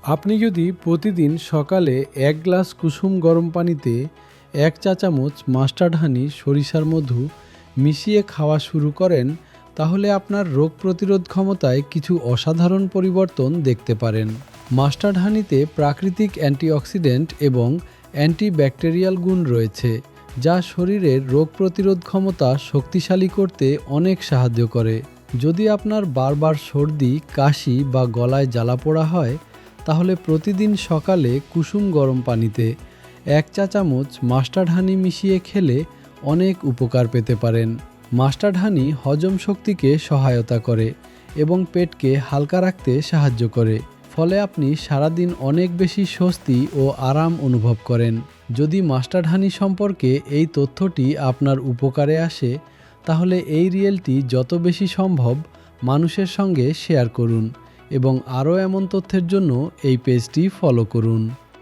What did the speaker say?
আপনি যদি প্রতিদিন সকালে 1 গ্লাস কুসুম গরম পানিতে 1 চা চামচ মাস্টার্ড হানি সরিষার মধু মিশিয়ে খাওয়া শুরু করেন, তাহলে আপনার রোগ প্রতিরোধ ক্ষমতায় কিছু অসাধারণ পরিবর্তন দেখতে পারেন। মাস্টার্ড হানিতে প্রাকৃতিক অ্যান্টিঅক্সিডেন্ট এবং অ্যান্টিব্যাকটেরিয়াল গুণ রয়েছে, যা শরীরের রোগ প্রতিরোধ ক্ষমতা শক্তিশালী করতে অনেক সাহায্য করে। যদি আপনার বারবার সর্দি, কাশি বা গলায় জ্বালাপোড়া হয়, তাহলে প্রতিদিন সকালে কুসুম গরম পানিতে 1 চা চামচ মাস্টার্ড হানি মিশিয়ে খেলে অনেক উপকার পেতে পারেন। মাস্টার্ড হানি হজম শক্তিকে সহায়তা করে এবং পেটকে হালকা রাখতে সাহায্য করে, ফলে আপনি সারাদিন অনেক বেশি স্বস্তি ও আরাম অনুভব করেন। যদি মাস্টার্ড হানি সম্পর্কে এই তথ্যটি আপনার উপকারে আসে, তাহলে এই রিয়েলটি যত বেশি সম্ভব মানুষের সঙ্গে শেয়ার করুন এবং আরও এমন তথ্যের জন্য এই পেজটি ফলো করুন।